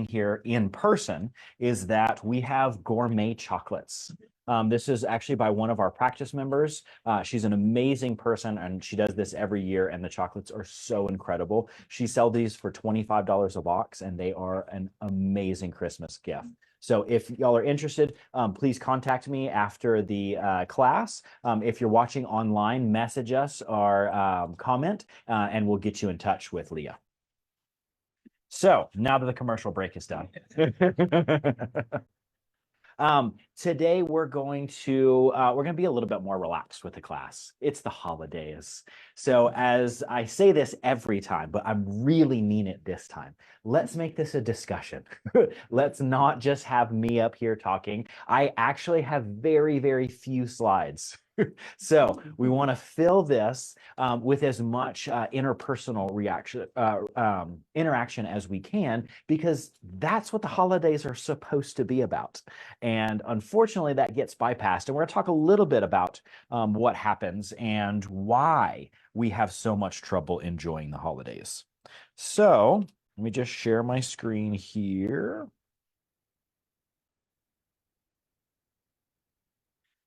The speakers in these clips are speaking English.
here in person is that we have gourmet chocolates. This is actually by one of our practice members. She's an amazing person, and she does this every year, and the chocolates are so incredible. She sells these for $25 a box, and they are an amazing Christmas gift. So if y'all are interested, please contact me after the class. If you're watching online, message us or comment, and we'll get you in touch with Leah. So now that the commercial break is done. Today we're going to be a little bit more relaxed with the class. It's the holidays. So as I say this every time, but I really mean it this time, let's make this a discussion. Let's not just have me up here talking. I actually have very, very few slides. So we want to fill this with as much interpersonal interaction as we can, because that's what the holidays are supposed to be about. And unfortunately, that gets bypassed. And we're going to talk a little bit about what happens and why we have so much trouble enjoying the holidays. So let me just share my screen here.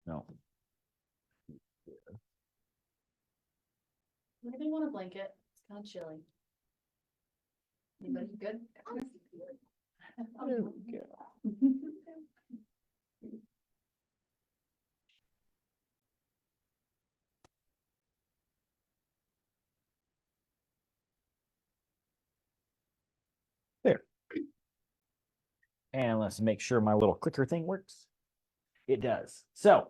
No. Anybody want a blanket? It's kind of chilly. Anybody good? There we go. There. And let's make sure my little clicker thing works. It does. So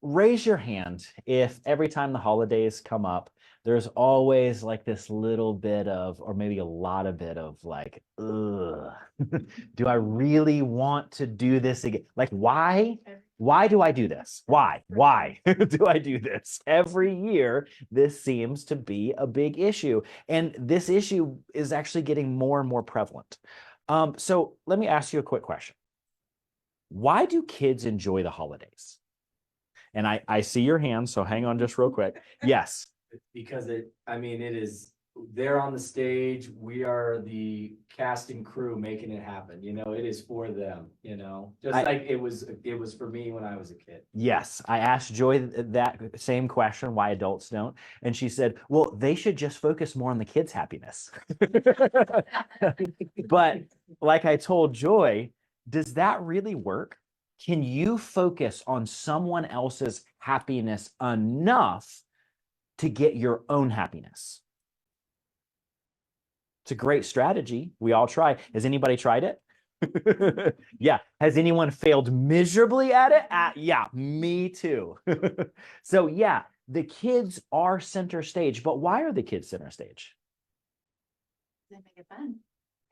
raise your hand if every time the holidays come up, there's always like this little bit of, or maybe a lot of bit of like, ugh, do I really want to do this again? Like, why do I do this? Why do I do this? Every year, this seems to be a big issue. And this issue is actually getting more and more prevalent. So let me ask you a quick question. Why do kids enjoy the holidays? And I see your hand, so hang on just real quick. Yes. Because it is, they're on the stage, we are the cast and crew making it happen, it is for them, just like it was for me when I was a kid. Yes, I asked Joy that same question, why adults don't, and she said, well, they should just focus more on the kids' happiness. But like I told Joy, does that really work? Can you focus on someone else's happiness enough to get your own happiness? It's a great strategy. We all try. Has anybody tried it? Yeah. Has anyone failed miserably at it? Yeah, me too. So yeah, the kids are center stage, but why are the kids center stage? They make it fun.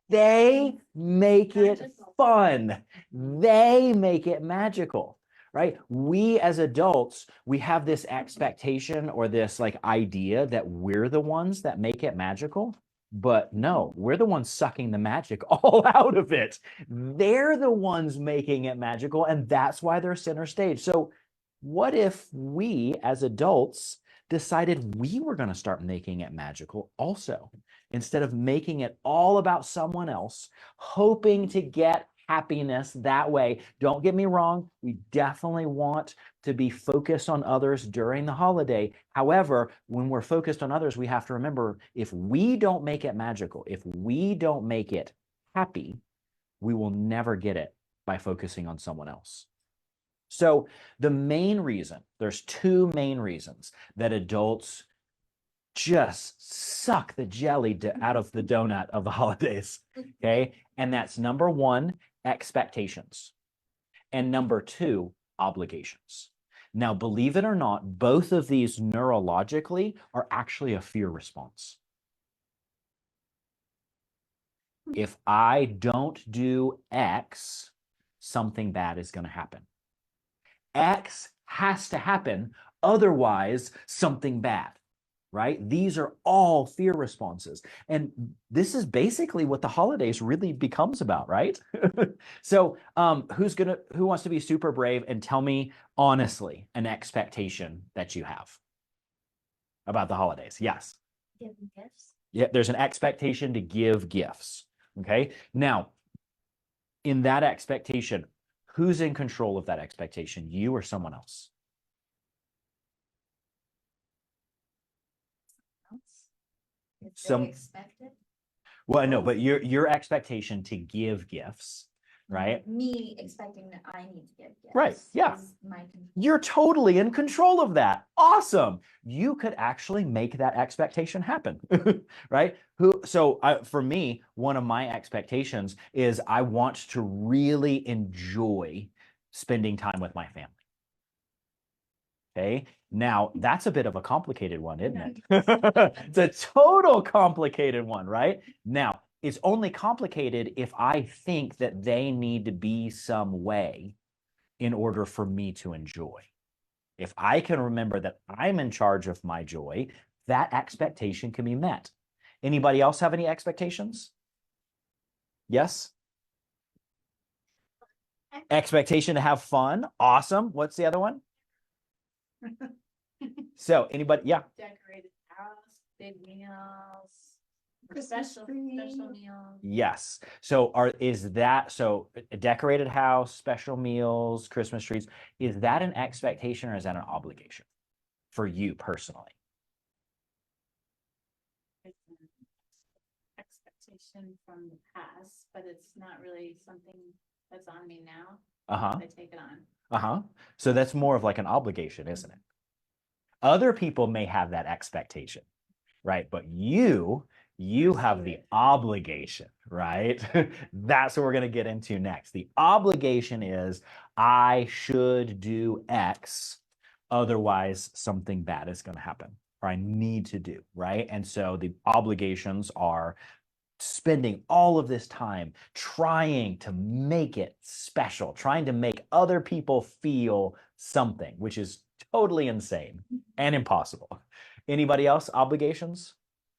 They make it fun. They make it magical, right? We as adults, we have this expectation or this like idea that we're the ones that make it magical, but no, we're the ones sucking the magic all out of it. They're the ones making it magical, and that's why they're center stage. So what if we as adults decided we were going to start making it magical also, instead of making it all about someone else, hoping to get happiness that way? Don't get me wrong, we definitely want to be focused on others during the holiday. However, when we're focused on others, we have to remember, if we don't make it magical, if we don't make it happy, we will never get it by focusing on someone else. So the main reason, there's two main reasons that adults just suck the jelly out of the donut of the holidays, okay? And that's number one, expectations, and number two, obligations. Now, believe it or not, both of these neurologically are actually a fear response. If I don't do X, something bad is going to happen. X has to happen, otherwise something bad, right? These are all fear responses. And this is basically what the holidays really becomes about, right? So who wants to be super brave and tell me honestly an expectation that you have about the holidays? Yes. Giving gifts. Yeah, there's an expectation to give gifts. Okay. Now, in that expectation, who's in control of that expectation? You or someone else? If Some they expect it. Well, no, but your expectation to give gifts, right? Me expecting that I need to give gifts. Right, yeah. Is my control. You're totally in control of that. Awesome. You could actually make that expectation happen, right? For me, one of my expectations is I want to really enjoy spending time with my family. Okay. Now, that's a bit of a complicated one, isn't it? It's a total complicated one, right? Now, it's only complicated if I think that they need to be some way in order for me to enjoy. If I can remember that I'm in charge of my joy, that expectation can be met. Anybody else have any expectations? Yes? Expectation to have fun. Awesome. What's the other one? So anybody, yeah. Decorated house, big meals, special meals. Yes. So is that so a decorated house, special meals, Christmas trees, is that an expectation or is that an obligation for you personally? It's an expectation from the past, but it's not really something that's on me now. Uh-huh. I take it on. Uh-huh. So that's more of like an obligation, isn't it? Other people may have that expectation, right? But you have the obligation, right? That's what we're going to get into next. The obligation is I should do X, otherwise something bad is going to happen, or I need to do, right? And so the obligations are spending all of this time trying to make it special, trying to make other people feel something, which is totally insane and impossible. Anybody else? Obligations?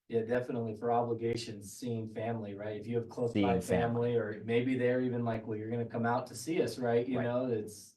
Yeah, definitely for obligations, seeing family, right? If you have close Seeing by family. family, or maybe they're even like, well, you're gonna come out to see us, right? You Right. know,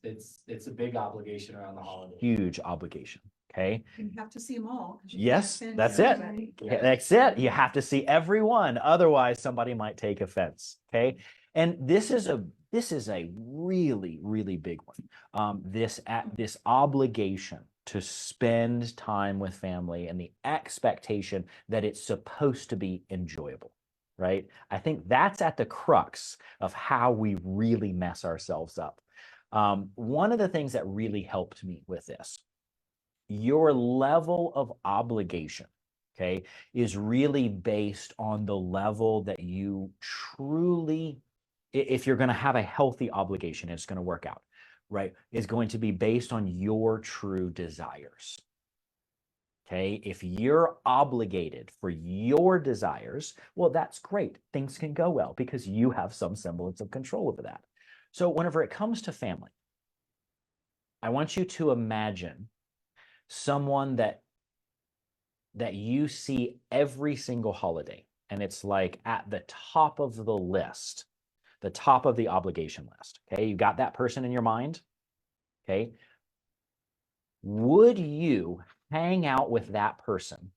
it's a big obligation around the holidays. Huge obligation. Okay. You have to see them all. 'cause you Yes, can't send that's it. everybody. Yeah. That's it. You have to see everyone. Otherwise, somebody might take offense. Okay. And this is a really, really big one. This obligation to spend time with family and the expectation that it's supposed to be enjoyable, right? I think that's at the crux of how we really mess ourselves up. One of the things that really helped me with this, your level of obligation, okay, is really based on the level that you truly, if you're going to have a healthy obligation, it's going to work out, right, is going to be based on your true desires. Okay, if you're obligated for your desires, well, that's great. Things can go well because you have some semblance of control over that. So whenever it comes to family, I want you to imagine someone that you see every single holiday, and it's like at the top of the list, the top of the obligation list. Okay, you got that person in your mind? Okay. Would you hang out with that person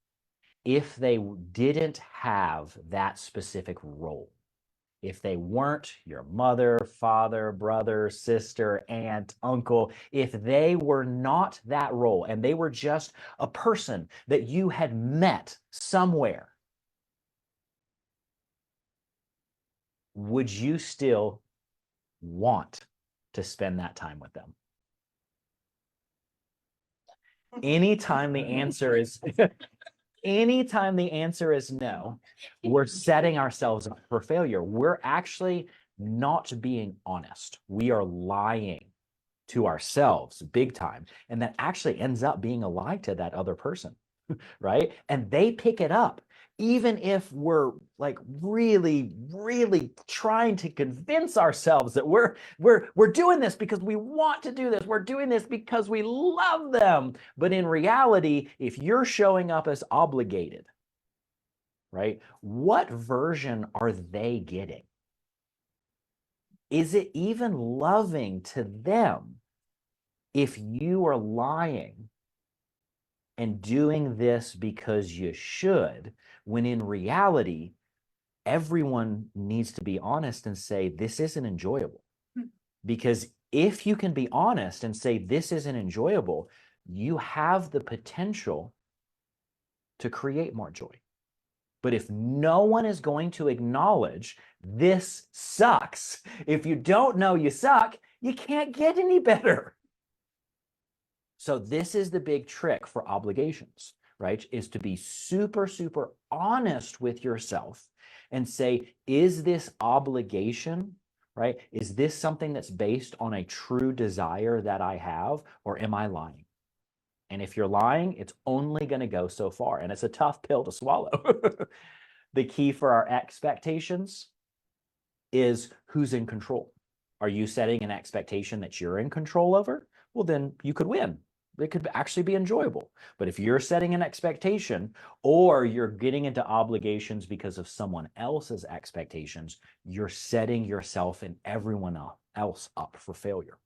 if they didn't have that specific role? If they weren't your mother, father, brother, sister, aunt, uncle, if they were not that role and they were just a person that you had met somewhere, would you still want to spend that time with them? Anytime the answer is anytime the answer is no, we're setting ourselves up for failure. We're actually not being honest. We are lying to ourselves big time. And that actually ends up being a lie to that other person, right? And they pick it up. Even if we're like really, really trying to convince ourselves that we're doing this because we want to do this. We're doing this because we love them. But in reality, if you're showing up as obligated, right, what version are they getting? Is it even loving to them if you are lying and doing this because you should, when in reality, everyone needs to be honest and say, this isn't enjoyable. Because if you can be honest and say, this isn't enjoyable, you have the potential to create more joy. But if no one is going to acknowledge this sucks, if you don't know you suck, you can't get any better. So this is the big trick for obligations, right? Is to be super, super honest with yourself and say, is this obligation, right? Is this something that's based on a true desire that I have, or am I lying? And if you're lying, it's only going to go so far. And it's a tough pill to swallow. The key for our expectations is who's in control. Are you setting an expectation that you're in control over? Well, then you could win. It could actually be enjoyable. But if you're setting an expectation, or you're getting into obligations because of someone else's expectations, you're setting yourself and everyone else up for failure.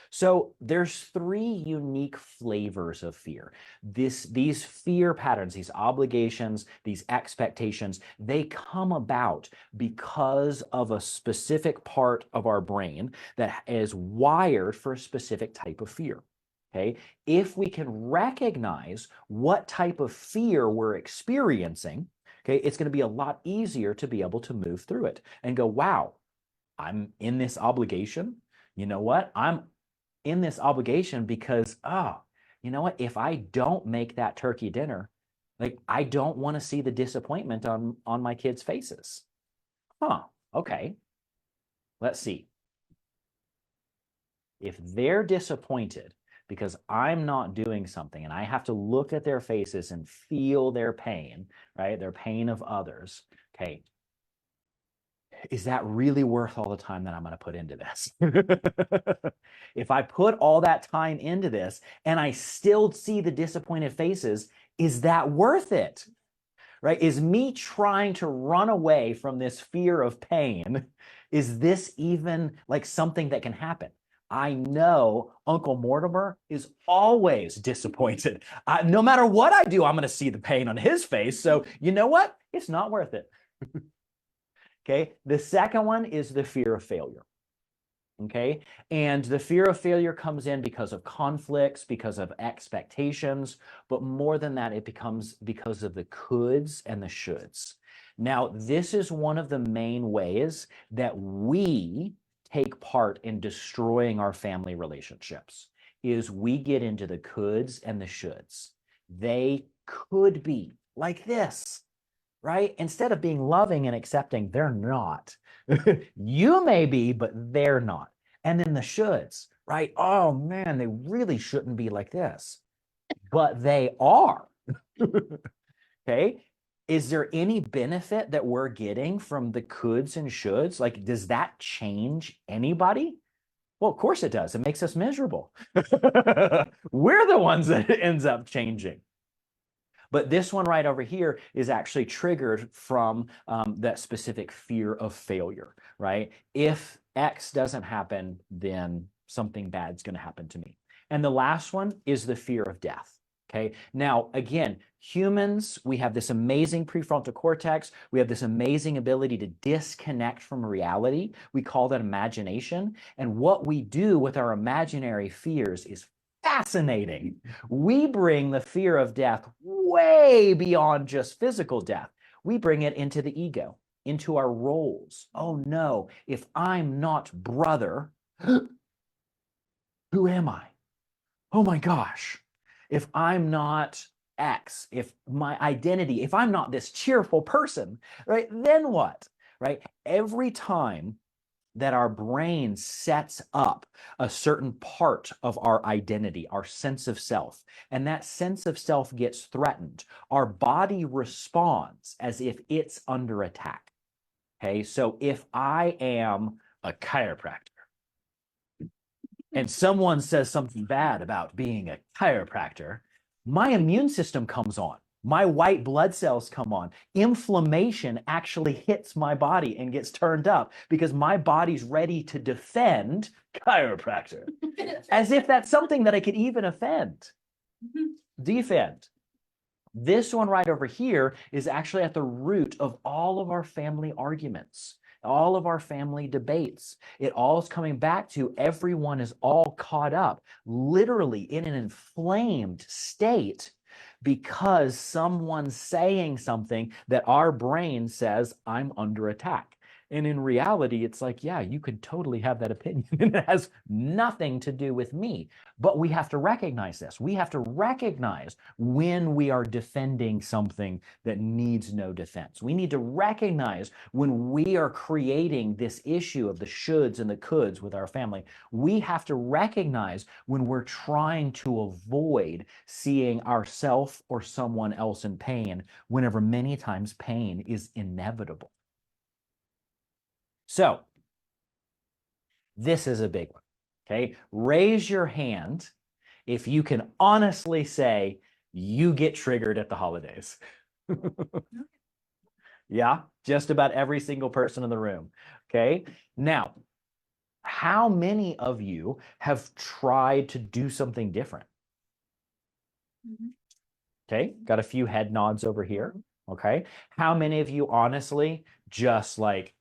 So there's 3 unique flavors of fear. These fear patterns, these obligations, these expectations, they come about because of a specific part of our brain that is wired for a specific type of fear. Okay, if we can recognize what type of fear we're experiencing, okay, it's going to be a lot easier to be able to move through it and go, wow, I'm in this obligation. You know what? I'm in this obligation because, you know what? If I don't make that turkey dinner, like, I don't want to see the disappointment on my kids' faces. Okay. Let's see. If they're disappointed because I'm not doing something and I have to look at their faces and feel their pain, right? Their pain of others. Okay. Is that really worth all the time that I'm going to put into this? If I put all that time into this and I still see the disappointed faces, is that worth it? Right? Is me trying to run away from this fear of pain, is this even like something that can happen? I know Uncle Mortimer is always disappointed. No matter what I do, I'm going to see the pain on his face. So you know what? It's not worth it. Okay. The second one is the fear of failure. Okay. And the fear of failure comes in because of conflicts, because of expectations, but more than that, it becomes because of the coulds and the shoulds. Now, this is one of the main ways that we take part in destroying our family relationships, is we get into the coulds and the shoulds. They could be like this. Right? Instead of being loving and accepting, they're not. You may be, but they're not. And then the shoulds, right? Oh man, they really shouldn't be like this, but they are. Okay. Is there any benefit that we're getting from the coulds and shoulds? Like, does that change anybody? Well, of course it does. It makes us miserable. We're the ones that it ends up changing. But this one right over here is actually triggered from that specific fear of failure, right? If X doesn't happen, then something bad's going to happen to me. And the last one is the fear of death. Okay. Now, again, humans, we have this amazing prefrontal cortex. We have this amazing ability to disconnect from reality. We call that imagination. And what we do with our imaginary fears is fascinating. We bring the fear of death way beyond just physical death. We bring it into the ego, into our roles. Oh no, if I'm not brother, who am I? Oh my gosh. If I'm not X, if my identity, if I'm not this cheerful person, right, then what? Right? Every time that our brain sets up a certain part of our identity, our sense of self, and that sense of self gets threatened, our body responds as if it's under attack. Okay, so if I am a chiropractor and someone says something bad about being a chiropractor, my immune system comes on. My white blood cells come on. Inflammation actually hits my body and gets turned up because my body's ready to defend chiropractor. As if that's something that I could even defend. This one right over here is actually at the root of all of our family arguments, all of our family debates. It all is coming back to everyone is all caught up, literally in an inflamed state because someone's saying something that our brain says, I'm under attack. And in reality, it's like, yeah, you could totally have that opinion. And it has nothing to do with me. But we have to recognize this. We have to recognize when we are defending something that needs no defense. We need to recognize when we are creating this issue of the shoulds and the coulds with our family. We have to recognize when we're trying to avoid seeing ourselves or someone else in pain, whenever many times pain is inevitable. So, this is a big one, okay? Raise your hand if you can honestly say you get triggered at the holidays. Yeah, just about every single person in the room, okay? Now, how many of you have tried to do something different? Okay, got a few head nods over here, okay? How many of you honestly just like,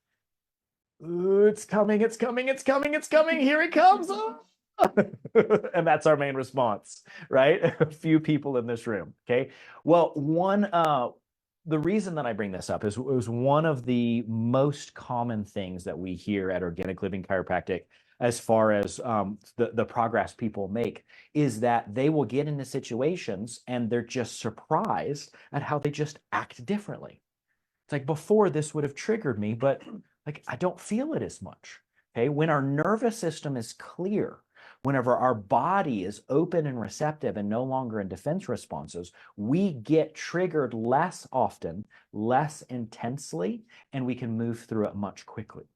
"Ooh, it's coming, it's coming, it's coming, it's coming, here it comes." And that's our main response, right? A few people in this room, okay? Well, the reason that I bring this up is it was one of the most common things that we hear at Organic Living Chiropractic as far as the progress people make is that they will get into situations and they're just surprised at how they just act differently. It's like before this would have triggered me, but like I don't feel it as much. Okay, when our nervous system is clear, whenever our body is open and receptive and no longer in defense responses, we get triggered less often, less intensely, and we can move through it much quicker.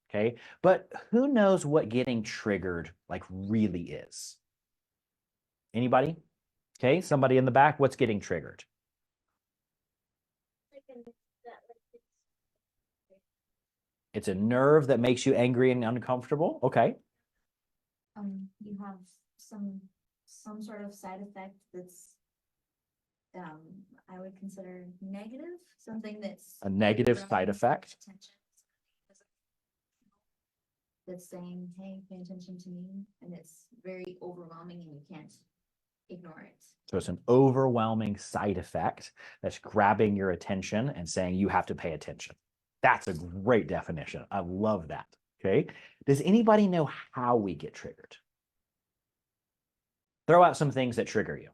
Okay, but who knows what getting triggered like really is? Anybody? Okay, somebody in the back, what's getting triggered? It's a nerve that makes you angry and uncomfortable. Okay. You have some sort of side effect that's I would consider negative, something that's A negative side effect. attention. That's saying, hey, pay attention to me, and it's very overwhelming and you can't ignore it. So it's an overwhelming side effect that's grabbing your attention and saying you have to pay attention. That's a great definition. I love that. Okay. Does anybody know how we get triggered? Throw out some things that trigger you.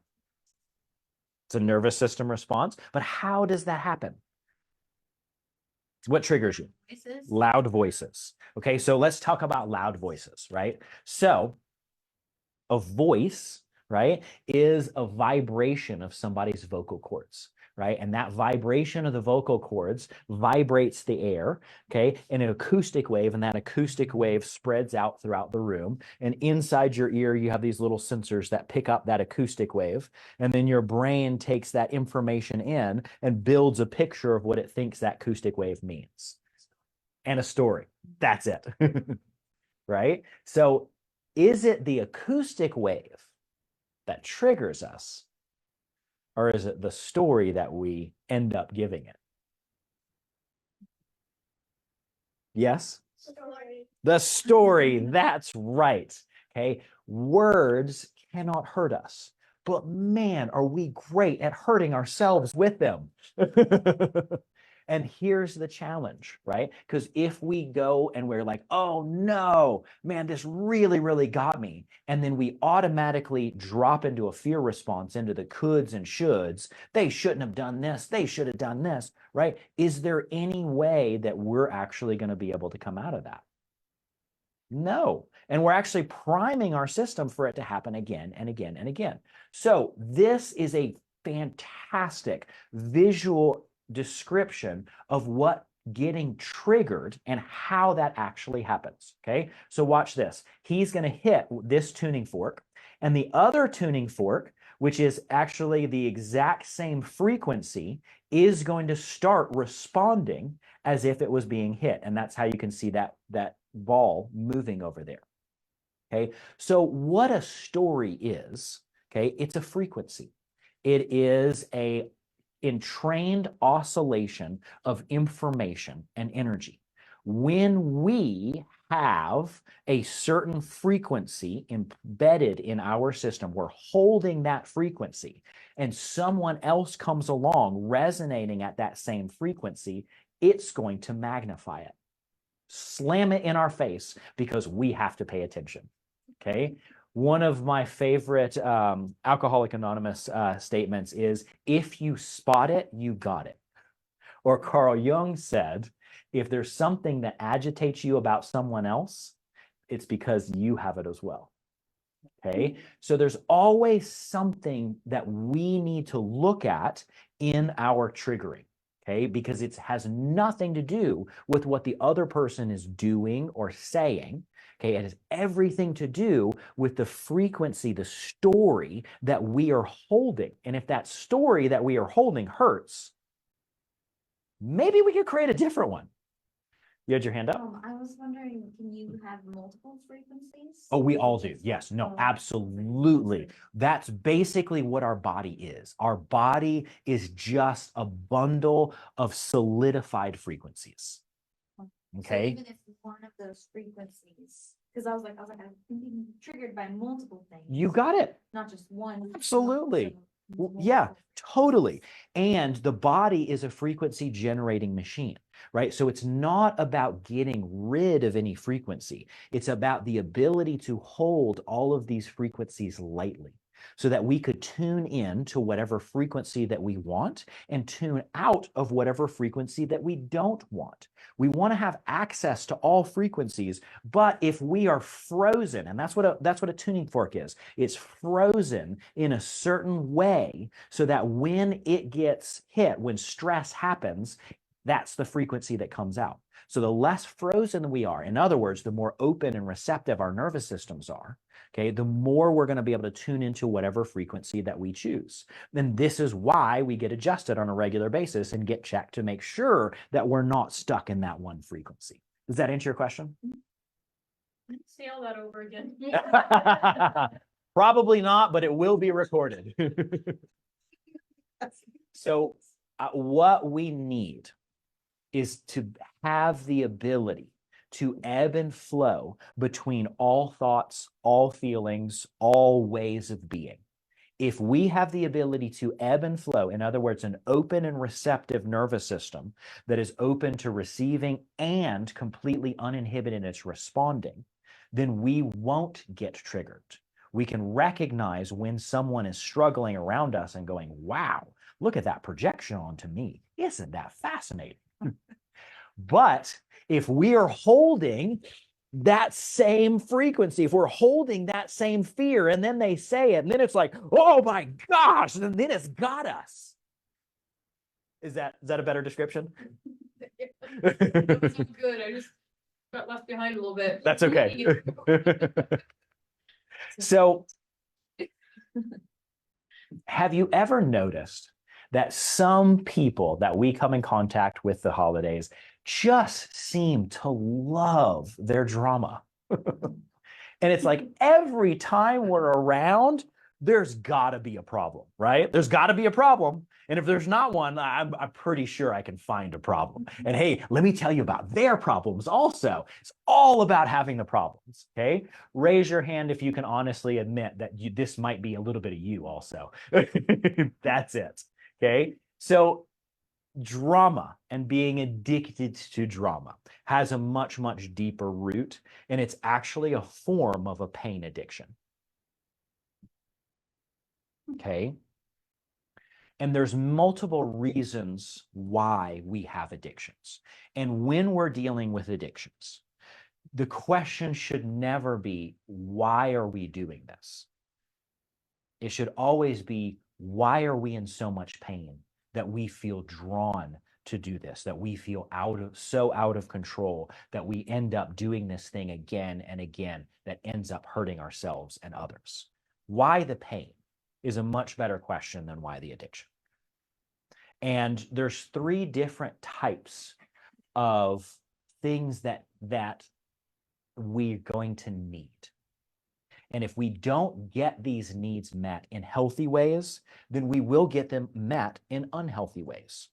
It's a nervous system response, but how does that happen? What triggers you? Voices. Loud voices. Okay, so let's talk about loud voices, right? So a voice, right, is a vibration of somebody's vocal cords, right? And that vibration of the vocal cords vibrates the air, okay, in an acoustic wave, and that acoustic wave spreads out throughout the room. And inside your ear, you have these little sensors that pick up that acoustic wave. And then your brain takes that information in and builds a picture of what it thinks that acoustic wave means. And a story. That's it. Right? So is it the acoustic wave that triggers us, or is it the story that we end up giving it? Yes? Story. The story, that's right. Okay, words cannot hurt us, but man, are we great at hurting ourselves with them. And here's the challenge, right? Because if we go and we're like, oh no, man, this really, really got me. And then we automatically drop into a fear response into the coulds and shoulds. They shouldn't have done this. They should have done this, right? Is there any way that we're actually going to be able to come out of that? No. And we're actually priming our system for it to happen again and again and again. So this is a fantastic visual description of what getting triggered and how that actually happens. Okay, so watch this. He's going to hit this tuning fork, and the other tuning fork, which is actually the exact same frequency, is going to start responding as if it was being hit. And that's how you can see that ball moving over there. Okay, so what a story is, okay, it's a frequency. It is a entrained oscillation of information and energy. When we have a certain frequency embedded in our system, we're holding that frequency, and someone else comes along resonating at that same frequency, it's going to magnify it, slam it in our face, because we have to pay attention. Okay. One of my favorite Alcoholic Anonymous statements is, if you spot it, you got it. Or Carl Jung said, if there's something that agitates you about someone else, it's because you have it as well. Okay. So there's always something that we need to look at in our triggering. Okay. Because it has nothing to do with what the other person is doing or saying. Okay. It has everything to do with the frequency, the story that we are holding. And if that story that we are holding hurts, maybe we could create a different one. You had your hand up? I was wondering, can you have multiple frequencies? Oh, we all do. Yes. No, absolutely. That's basically what our body is. Our body is just a bundle of solidified frequencies. Okay. So even if one of those frequencies, because I was like, I'm being triggered by multiple things. You got it. Not just one. Absolutely. Yeah, totally. And the body is a frequency generating machine, right? So it's not about getting rid of any frequency. It's about the ability to hold all of these frequencies lightly, so that we could tune in to whatever frequency that we want and tune out of whatever frequency that we don't want. We want to have access to all frequencies, but if we are frozen, and that's what a tuning fork is, it's frozen in a certain way so that when it gets hit, when stress happens, that's the frequency that comes out. So the less frozen we are, in other words, the more open and receptive our nervous systems are, okay, the more we're going to be able to tune into whatever frequency that we choose. And this is why we get adjusted on a regular basis and get checked to make sure that we're not stuck in that one frequency. Does that answer your question? Say all that over again. Probably not, but it will be recorded. So what we need is to have the ability to ebb and flow between all thoughts, all feelings, all ways of being. If we have the ability to ebb and flow, in other words, an open and receptive nervous system that is open to receiving and completely uninhibited in its responding, then we won't get triggered. We can recognize when someone is struggling around us and going, wow, look at that projection onto me. Isn't that fascinating? But if we are holding that same frequency, if we're holding that same fear, and then they say it, and then it's like, oh my gosh, and then it's got us. Is that a better description? It was good. I just got left behind a little bit. That's okay. So, have you ever noticed that some people that we come in contact with the holidays just seem to love their drama? And it's like every time we're around, there's got to be a problem, right? There's got to be a problem. And if there's not one, I'm pretty sure I can find a problem. And hey, let me tell you about their problems also. It's all about having the problems, okay? Raise your hand if you can honestly admit that this might be a little bit of you also. That's it, okay? So drama and being addicted to drama has a much, much deeper root, and it's actually a form of a pain addiction. Okay. And there's multiple reasons why we have addictions. And when we're dealing with addictions, the question should never be, why are we doing this? It should always be, why are we in so much pain that we feel drawn to do this, that we feel so out of control, that we end up doing this thing again and again that ends up hurting ourselves and others? Why the pain is a much better question than why the addiction. And there's 3 different types of things that we're going to need. And if we don't get these needs met in healthy ways, then we will get them met in unhealthy ways.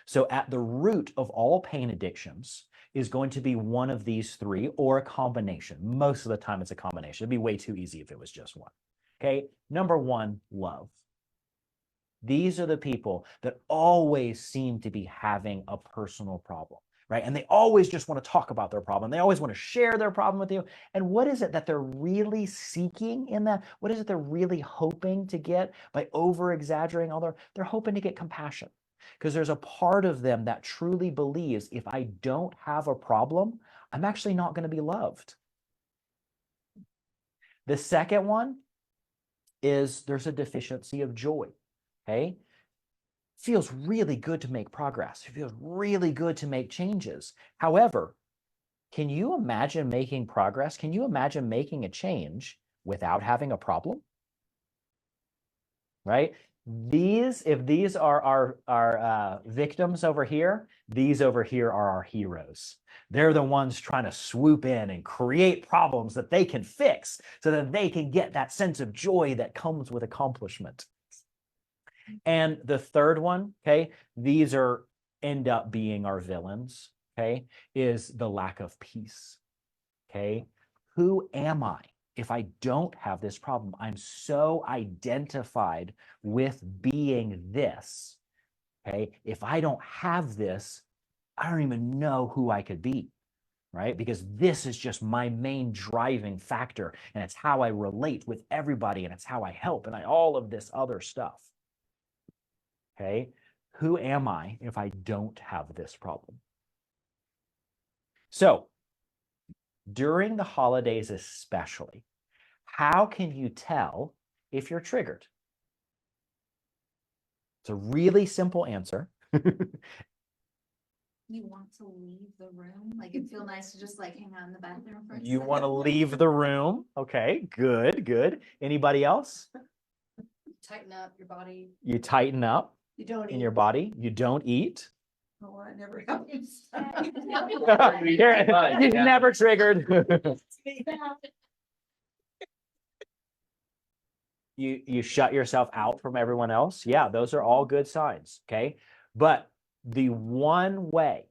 So at the root of all pain addictions is going to be one of these three or a combination. Most of the time it's a combination. It'd be way too easy if it was just one. Okay, number one, love. These are the people that always seem to be having a personal problem, right? And they always just want to talk about their problem. They always want to share their problem with you. And what is it that they're really seeking in that? What is it they're really hoping to get by over-exaggerating all they're hoping to get compassion. Because there's a part of them that truly believes if I don't have a problem, I'm actually not going to be loved. The second one is there's a deficiency of joy. Okay? Feels really good to make progress. It feels really good to make changes. However, can you imagine making progress? Can you imagine making a change without having a problem? Right? If these are our victims over here, these over here are our heroes. They're the ones trying to swoop in and create problems that they can fix so that they can get that sense of joy that comes with accomplishment. And the third one, okay, these end up being our villains, okay, is the lack of peace, okay? Who am I if I don't have this problem? I'm so identified with being this, okay? If I don't have this, I don't even know who I could be, right? Because this is just my main driving factor, and it's how I relate with everybody, and it's how I help, and all of this other stuff. Okay, who am I if I don't have this problem? So, during the holidays especially, how can you tell if you're triggered? It's a really simple answer. You want to leave the room? Like, it'd feel nice to just like hang out in the bathroom for a You second. want to leave the room. Okay, good, good. Anybody else? Tighten up your body. You tighten up You don't in eat. your body. You don't eat. Oh, that never happens. You're never triggered. You shut yourself out from everyone else. Yeah, those are all good signs, okay? But the one way,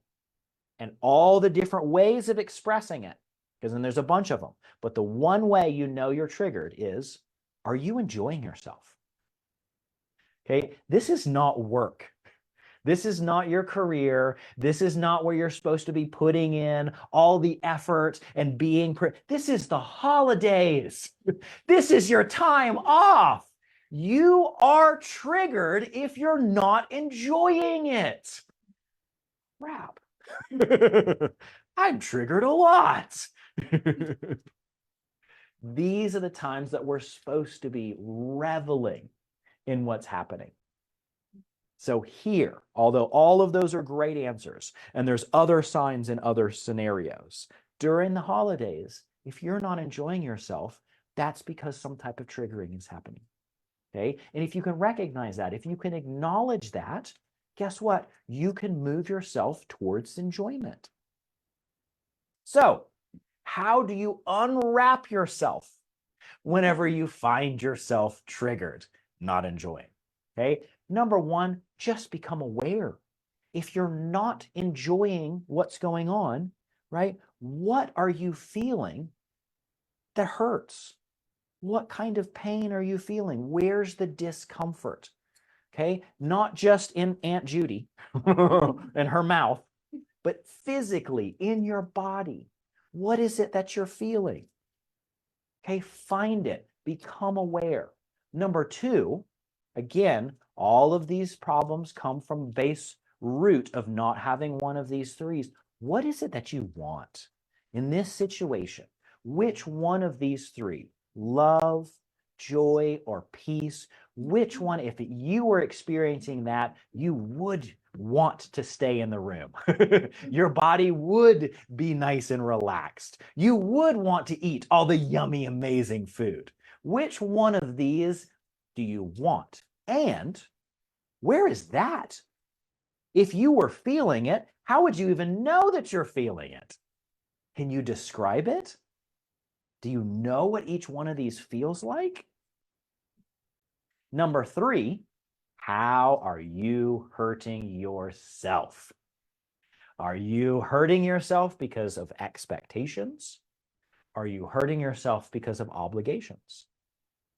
and all the different ways of expressing it, because then there's a bunch of them, but the one way you know you're triggered is, are you enjoying yourself? Okay, this is not work. This is not your career. This is not where you're supposed to be putting in all the effort and being. This is the holidays. This is your time off. You are triggered if you're not enjoying it. Crap. I'm triggered a lot. These are the times that we're supposed to be reveling in what's happening. So here, although all of those are great answers, and there's other signs in other scenarios, during the holidays, if you're not enjoying yourself, that's because some type of triggering is happening. Okay? And if you can recognize that, if you can acknowledge that, guess what? You can move yourself towards enjoyment. So, how do you unwrap yourself whenever you find yourself triggered, not enjoying? Okay? Number one, just become aware. If you're not enjoying what's going on, right? What are you feeling that hurts? What kind of pain are you feeling? Where's the discomfort? Okay? Not just in Aunt Judy and her mouth, but physically in your body. What is it that you're feeling? Okay, find it. Become aware. Number two, again, all of these problems come from base root of not having one of these threes. What is it that you want in this situation? Which one of these three, love, joy, or peace, which one, if you were experiencing that, you would want to stay in the room? Your body would be nice and relaxed. You would want to eat all the yummy, amazing food. Which one of these do you want? And where is that? If you were feeling it, how would you even know that you're feeling it? Can you describe it? Do you know what each one of these feels like? Number 3, how are you hurting yourself? Are you hurting yourself because of expectations? Are you hurting yourself because of obligations?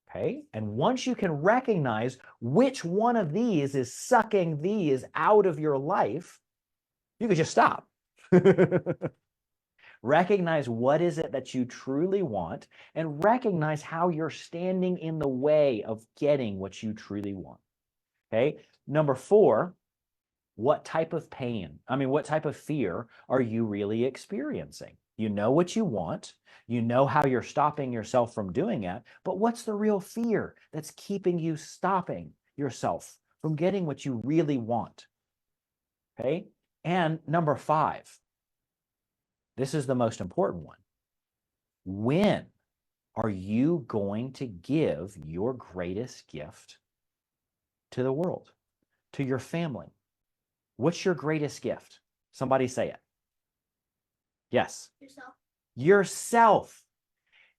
Okay. And once you can recognize which one of these is sucking these out of your life, you could just stop. Recognize what is it that you truly want and recognize how you're standing in the way of getting what you truly want. Okay. Number 4, what type of pain, what type of fear are you really experiencing? You know what you want. You know how you're stopping yourself from doing it, but what's the real fear that's keeping you stopping yourself from getting what you really want? Okay. And number 5, this is the most important one. When are you going to give your greatest gift to the world, to your family? What's your greatest gift? Somebody say it. Yes. Yourself. Yourself.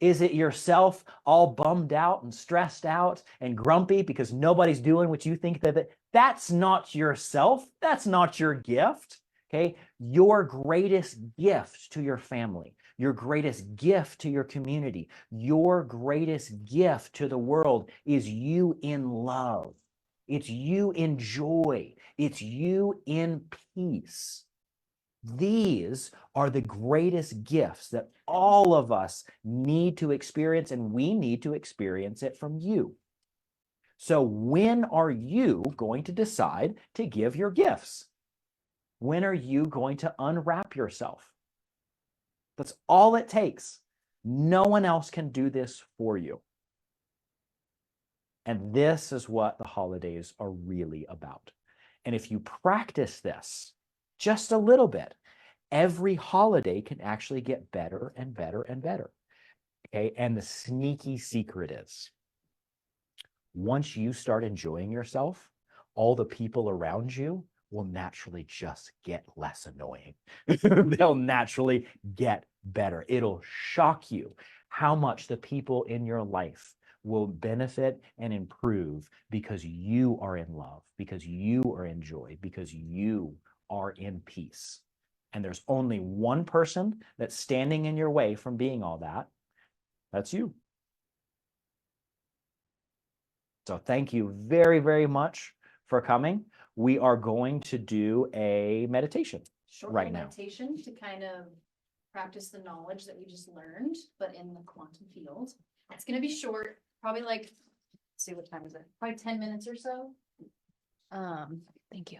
Is it yourself all bummed out and stressed out and grumpy because nobody's doing what you think that that's not yourself. That's not your gift. Okay. Your greatest gift to your family, your greatest gift to your community, your greatest gift to the world is you in love. It's you in joy. It's you in peace. These are the greatest gifts that all of us need to experience, and we need to experience it from you. So when are you going to decide to give your gifts? When are you going to unwrap yourself? That's all it takes. No one else can do this for you. And this is what the holidays are really about. And if you practice this just a little bit, every holiday can actually get better and better and better. Okay. And the sneaky secret is once you start enjoying yourself, all the people around you will naturally just get less annoying. They'll naturally get better. It'll shock you how much the people in your life will benefit and improve because you are in love, because you are in joy, because you are in peace. And there's only one person that's standing in your way from being all that. That's you. So thank you very, very much for coming. We are going to do a meditation Short right little now. meditation to kind of practice the knowledge that we just learned, but in the quantum field. It's gonna be short, probably like, let's see, what time is it? Probably 10 minutes or so. Thank you.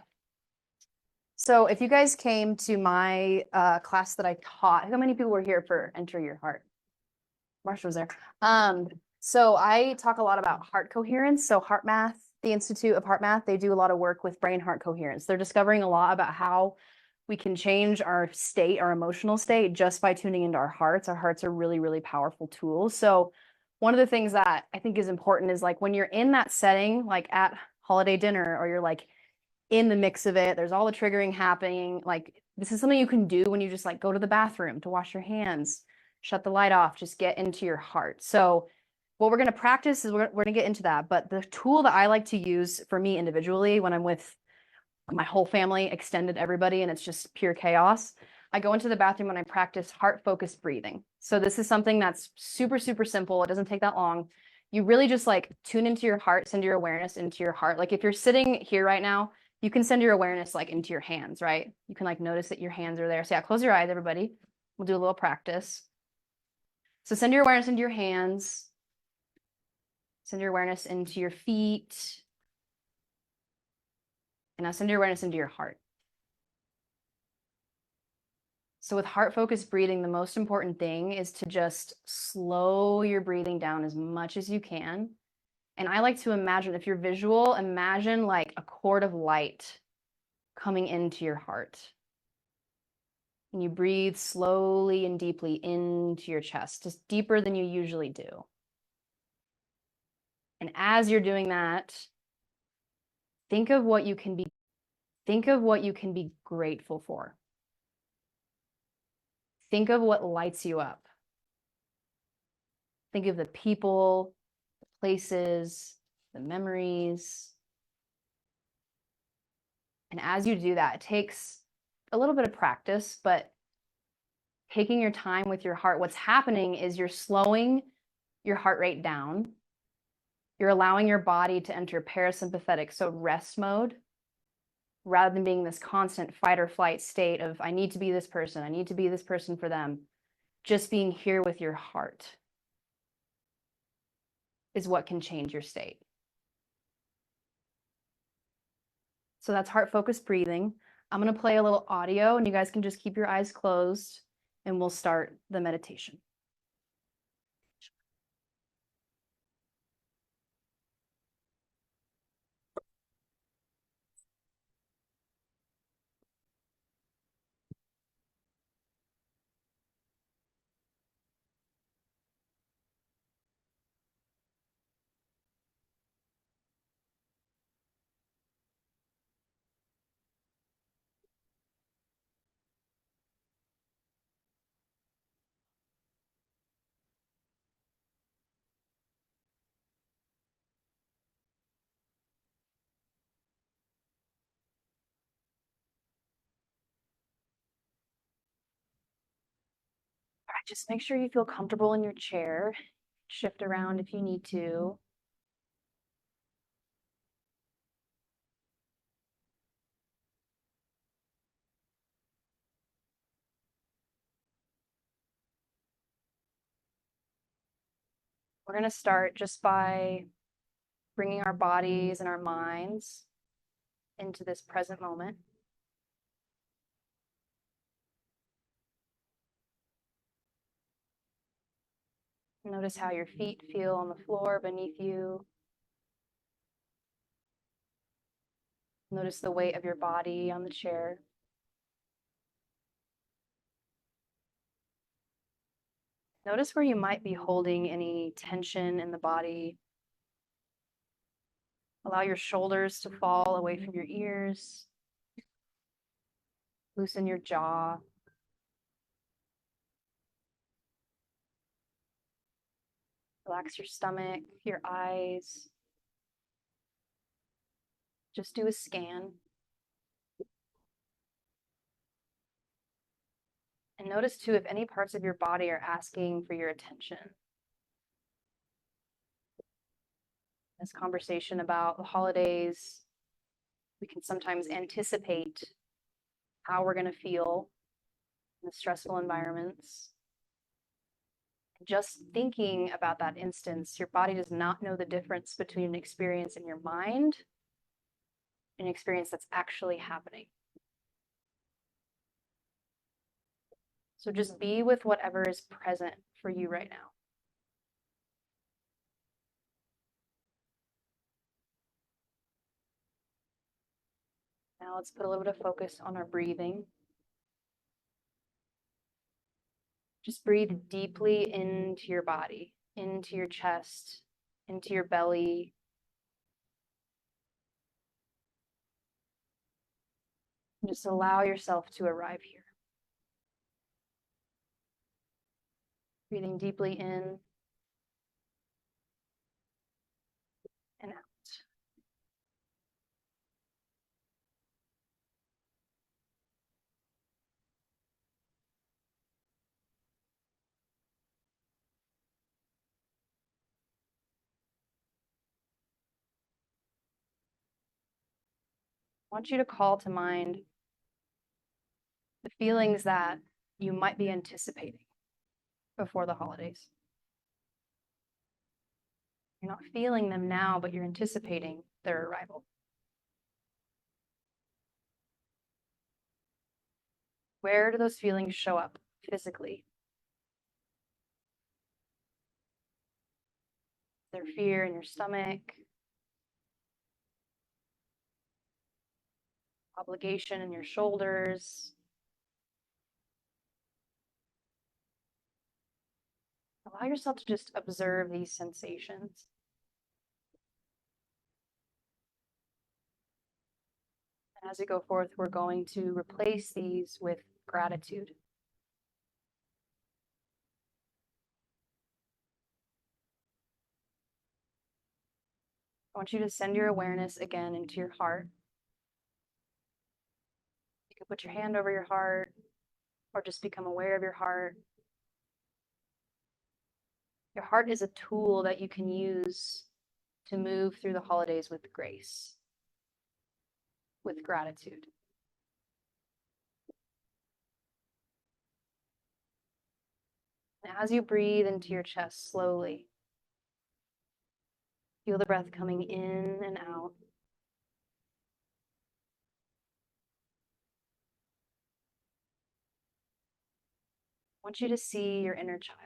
So if you guys came to my class that I taught, how many people were here for Enter Your Heart? Marsha was there. So I talk a lot about heart coherence. So Heart Math, the Institute of Heart Math, they do a lot of work with brain-heart coherence. They're discovering a lot about how we can change our state, our emotional state, just by tuning into our hearts. Our hearts are really, really powerful tools. So one of the things that I think is important is like when you're in that setting, like at holiday dinner, or you're like in the mix of it, there's all the triggering happening. Like this is something you can do when you just like go to the bathroom to wash your hands, shut the light off, just get into your heart. So what we're going to practice is we're going to get into that. But the tool that I like to use for me individually when I'm with my whole family, extended everybody, and it's just pure chaos, I go into the bathroom and I practice heart-focused breathing. So this is something that's super, super simple. It doesn't take that long. You really just like tune into your heart, send your awareness into your heart. Like if you're sitting here right now, you can send your awareness like into your hands, right? You can like notice that your hands are there. So yeah, close your eyes, everybody. We'll do a little practice. So send your awareness into your hands. Send your awareness into your feet. And now send your awareness into your heart. So with heart-focused breathing, the most important thing is to just slow your breathing down as much as you can. And I like to imagine, if you're visual, imagine like a cord of light coming into your heart. And you breathe slowly and deeply into your chest, just deeper than you usually do. And as you're doing that, think of what you can be grateful for. Think of what lights you up. Think of the people, the places, the memories. And as you do that, it takes a little bit of practice, but taking your time with your heart, what's happening is you're slowing your heart rate down. You're allowing your body to enter parasympathetic, so rest mode, rather than being this constant fight or flight state of, I need to be this person, I need to be this person for them. Just being here with your heart is what can change your state. So that's heart-focused breathing. I'm going to play a little audio, and you guys can just keep your eyes closed, and we'll start the meditation. All right, just make sure you feel comfortable in your chair. Shift around if you need to. We're going to start just by bringing our bodies and our minds into this present moment. Notice how your feet feel on the floor beneath you. Notice the weight of your body on the chair. Notice where you might be holding any tension in the body. Allow your shoulders to fall away from your ears. Loosen your jaw. Relax your stomach, your eyes. Just do a scan. And notice too if any parts of your body are asking for your attention. This conversation about the holidays, we can sometimes anticipate how we're going to feel in the stressful environments. Just thinking about that instance, your body does not know the difference between an experience in your mind and an experience that's actually happening. So just be with whatever is present for you right now. Now let's put a little bit of focus on our breathing. Just breathe deeply into your body, into your chest, into your belly. And just allow yourself to arrive here. Breathing deeply in and out. I want you to call to mind the feelings that you might be anticipating before the holidays. You're not feeling them now, but you're anticipating their arrival. Where do those feelings show up physically? Is there fear in your stomach? Obligation in your shoulders? Allow yourself to just observe these sensations. And as we go forth, we're going to replace these with gratitude. I want you to send your awareness again into your heart. You can put your hand over your heart or just become aware of your heart. Your heart is a tool that you can use to move through the holidays with grace, with gratitude. And as you breathe into your chest slowly, feel the breath coming in and out. I want you to see your inner child.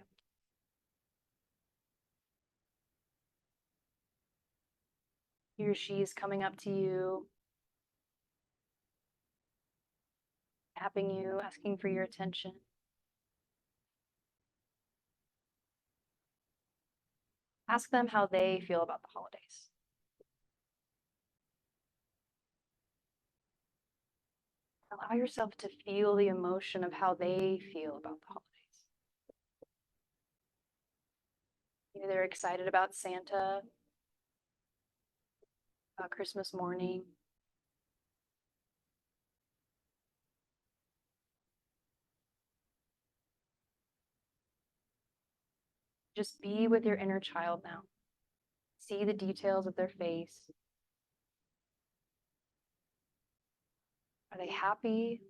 He or she is coming up to you, tapping you, asking for your attention. Ask them how they feel about the holidays. Allow yourself to feel the emotion of how they feel about the holidays. Maybe they're excited about Santa, about Christmas morning. Just be with your inner child now. See the details of their face. Are they happy?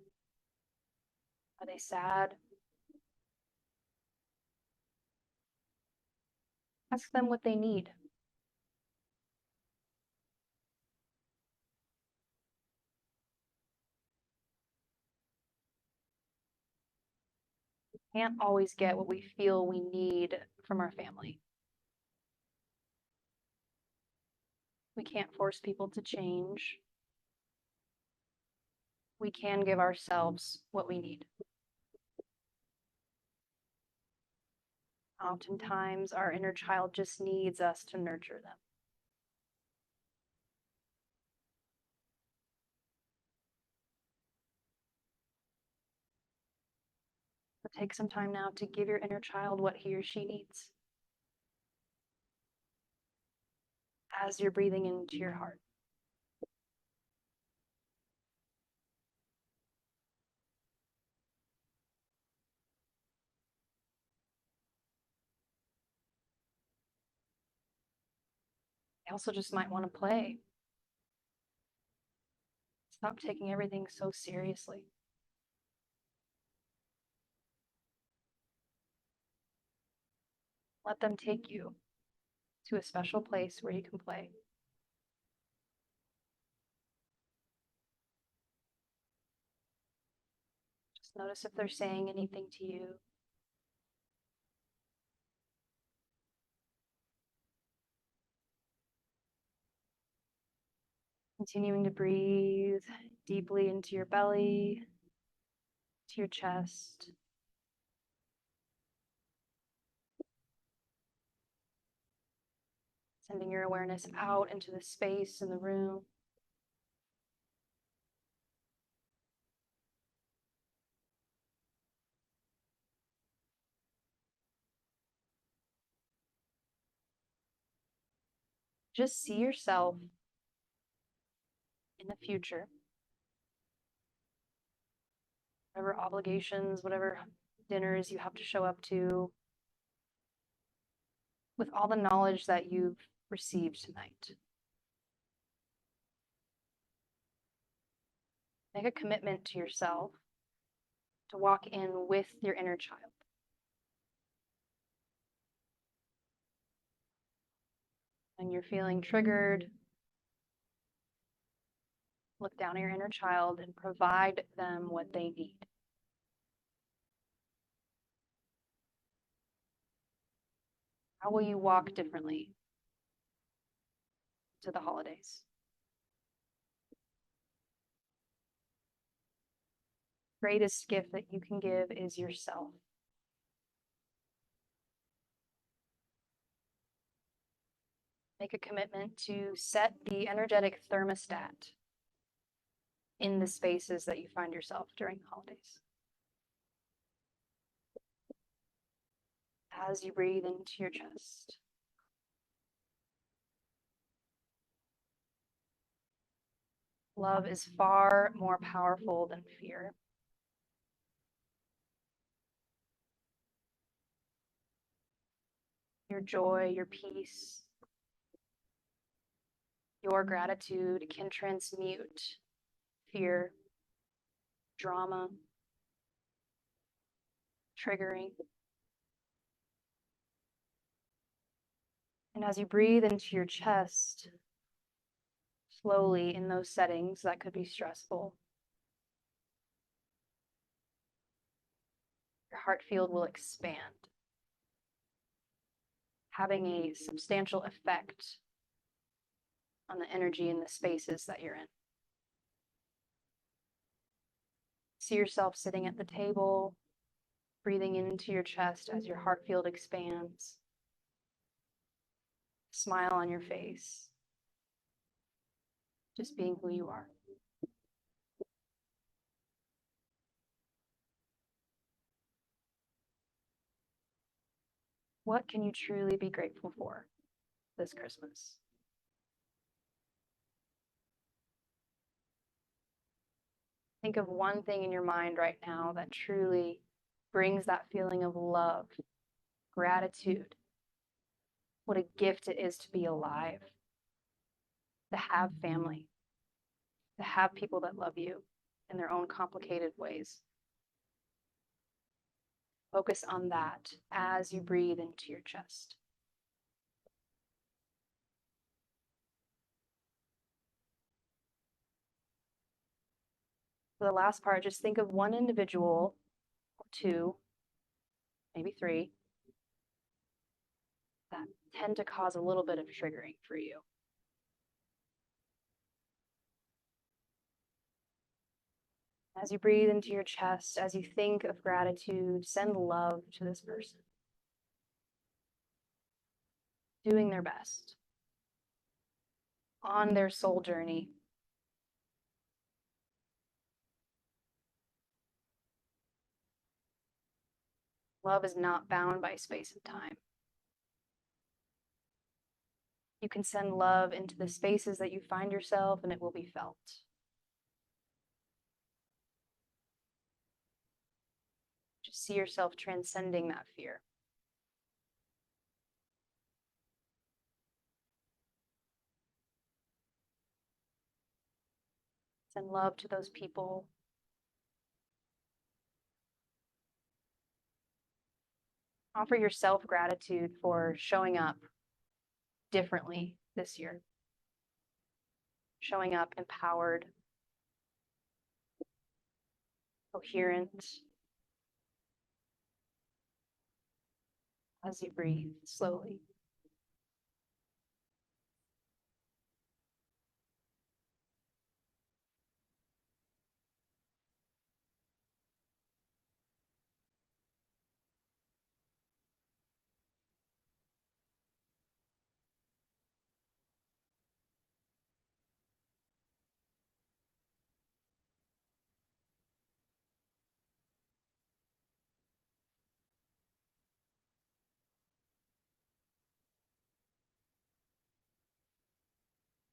Are they sad? Ask them what they need. We can't always get what we feel we need from our family. We can't force people to change. We can give ourselves what we need. Oftentimes, our inner child just needs us to nurture them. So take some time now to give your inner child what he or she needs as you're breathing into your heart. You also just might want to play. Stop taking everything so seriously. Let them take you to a special place where you can play. Just notice if they're saying anything to you. Continuing to breathe deeply into your belly, to your chest. Sending your awareness out into the space in the room. Just see yourself in the future. Whatever obligations, whatever dinners you have to show up to, with all the knowledge that you've received tonight. Make a commitment to yourself to walk in with your inner child. When you're feeling triggered, look down at your inner child and provide them what they need. How will you walk differently to the holidays? Greatest gift that you can give is yourself. Make a commitment to set the energetic thermostat in the spaces that you find yourself during the holidays. As you breathe into your chest. Love is far more powerful than fear. Your joy, your peace, your gratitude can transmute fear, drama, triggering. And as you breathe into your chest, slowly in those settings that could be stressful, your heart field will expand, having a substantial effect on the energy in the spaces that you're in. See yourself sitting at the table, breathing into your chest as your heart field expands. Smile on your face, just being who you are. What can you truly be grateful for this Christmas? Think of one thing in your mind right now that truly brings that feeling of love, gratitude. What a gift it is to be alive, to have family, to have people that love you in their own complicated ways. Focus on that as you breathe into your chest. For the last part, just think of one individual, or two, maybe three, that tend to cause a little bit of triggering for you. As you breathe into your chest, as you think of gratitude, send love to this person, doing their best on their soul journey. Love is not bound by space and time. You can send love into the spaces that you find yourself, and it will be felt. Just see yourself transcending that fear. Send love to those people. Offer yourself gratitude for showing up differently this year. Showing up empowered, coherent. As you breathe slowly.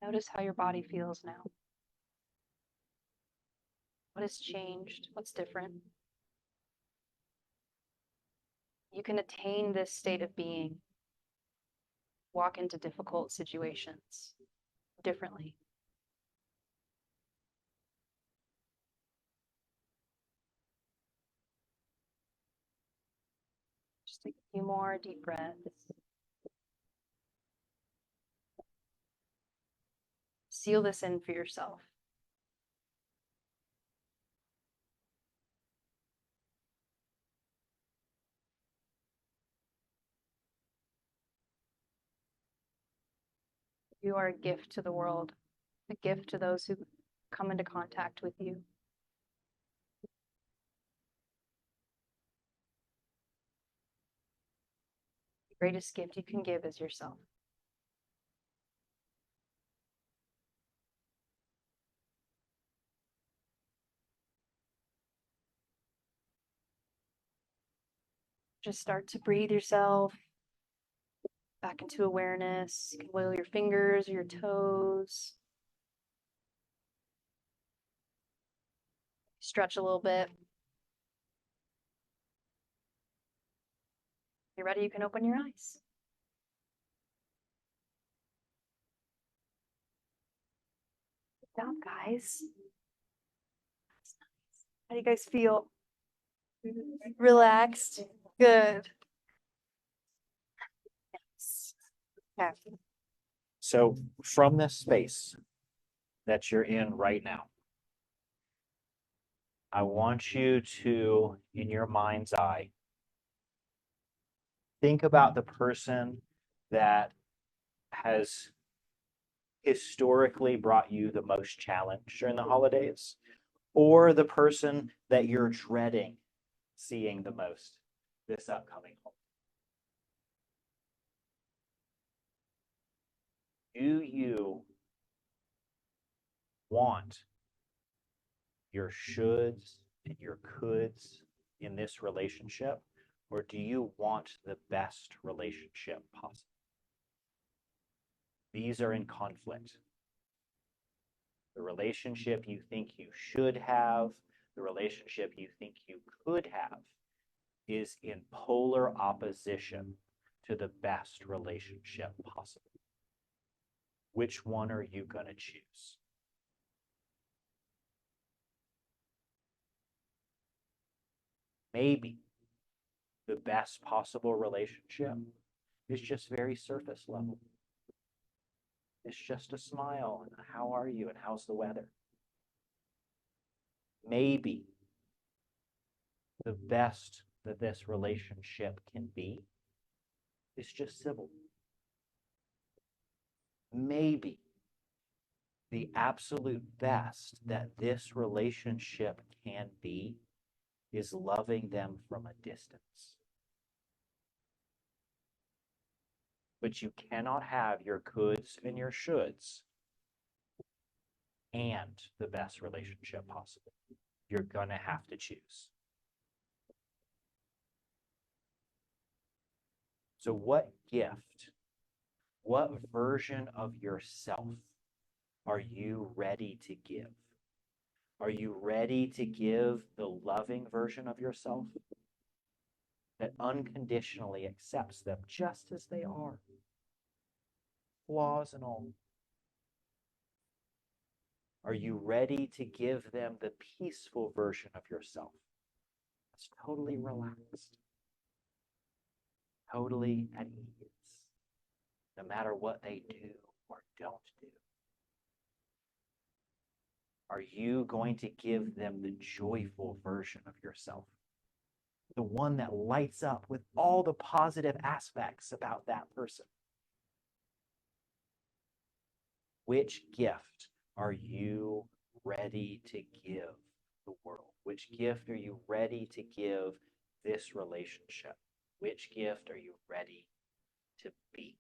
Notice how your body feels now. What has changed? What's different? You can attain this state of being, walk into difficult situations differently. Just take a few more deep breaths. Seal this in for yourself. You are a gift to the world, a gift to those who come into contact with you. The greatest gift you can give is yourself. Just start to breathe yourself back into awareness. You can wiggle your fingers or your toes. Stretch a little bit. You're ready, you can open your eyes. Good job, guys. How do you guys feel? Relaxed? Good. Yes. Okay. So from this space that you're in right now, I want you to, in your mind's eye, think about the person that has historically brought you the most challenge during the holidays, or the person that you're dreading seeing the most this upcoming holiday. Do you want your shoulds and your coulds in this relationship, or do you want the best relationship possible? These are in conflict. The relationship you think you should have, the relationship you think you could have, is in polar opposition to the best relationship possible. Which one are you going to choose? Maybe the best possible relationship is just very surface level. It's just a smile and how are you and how's the weather? Maybe the best that this relationship can be is just civil. Maybe the absolute best that this relationship can be is loving them from a distance. But you cannot have your coulds and your shoulds and the best relationship possible. You're going to have to choose. So what gift, what version of yourself are you ready to give? Are you ready to give the loving version of yourself that unconditionally accepts them just as they are, flaws and all? Are you ready to give them the peaceful version of yourself that's totally relaxed, totally at ease, no matter what they do or don't do? Are you going to give them the joyful version of yourself? The one that lights up with all the positive aspects about that person? Which gift are you ready to give the world? Which gift are you ready to give this relationship? Which gift are you ready to be?